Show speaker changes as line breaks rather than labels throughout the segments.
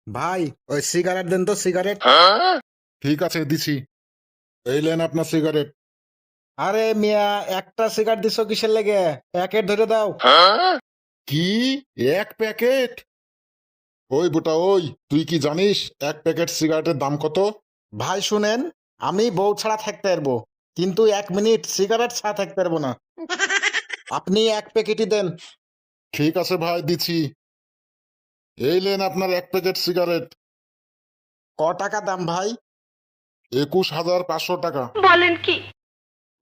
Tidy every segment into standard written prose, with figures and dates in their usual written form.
ভাই, ওই সিগারেট দেন তো, সিগারেট।
ঠিক আছে, দিছি। এই লেন আপনার সিগারেট।
আরে মিয়া, একটা সিগারেট দিছো কিসের লেগে? প্যাকেট ধরে দাও।
কি? এক প্যাকেট? ওই বুটা ওই, তুই কি জানিস এক প্যাকেট সিগারেটের দাম কত?
ভাই শুনেন, আমি বউ ছাড়া থাকতে পারবো, কিন্তু 1 মিনিট সিগারেট ছাড়া থাকতে পারবো না। আপনি এক প্যাকেটই দেন।
ঠিক আছে ভাই, দিছি। এই লেন আপনার এক প্যাকেট সিগারেট।
ক টাকা দাম ভাই?
21,500 টাকা।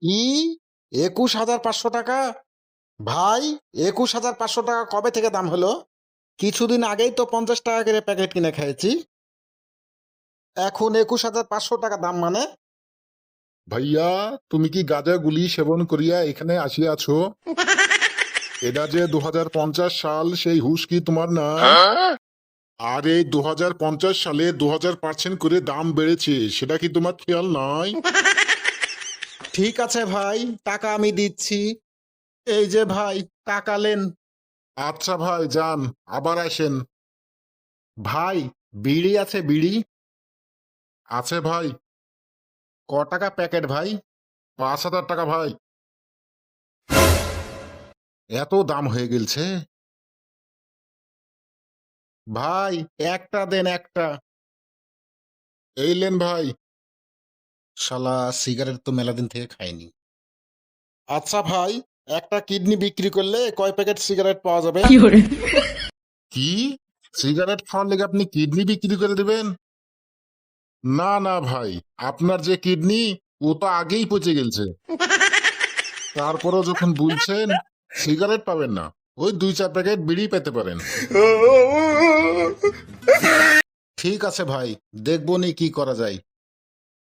ই 21,500 টাকা? ভাই, 21,500 টাকা কবে থেকে দাম হলো? কিছুদিন আগেই তো 50 টাকা করে প্যাকেট কিনে খেয়েছি। এখন 21,500 টাকা দাম মানে?
ভাইয়া, তুমি কি গাঁজা গুলি সেবন করিয়া এখানে আসিয়াছো? এটা যে 2050 সাল, সেই হুশ কি তোমার নাই? আর এই 2050 সালে 2000% করে দাম বেড়েছে, সেটা কি তোমার খেয়াল নাই?
ঠিক আছে ভাই, টাকা আমি দিচ্ছি। এই যে ভাই, টাকা লেন।
আচ্ছা ভাই, যান, আবার আসেন।
ভাই, বিড়ি আছে বিড়ি?
আছে ভাই।
ক টাকা প্যাকেট ভাই?
5,000 টাকা ভাই।
এত দাম হয়ে গেছে। ভাই, একটা দেন, একটা।
এই লেন ভাই।
শালা, সিগারেট তো মেলা দিন থেকে খাইনি। আচ্ছা ভাই, একটা কিডনি বিক্রি করলে কয় প্যাকেট সিগারেট পাওয়া যাবে?
কি? সিগারেট খাওয়ার লেগে আপনি কিডনি বিক্রি করে দেবেন? না না ভাই, আপনার যে কিডনি, ও তো আগেই পচে গেছে। তারপরও যখন বলছেন সিগারেট পাবেন না, ওই 2-4 প্যাকেট বিড়ি পেতে পারেন।
ঠিক আছে ভাই, দেখবো নি কি করা যায়।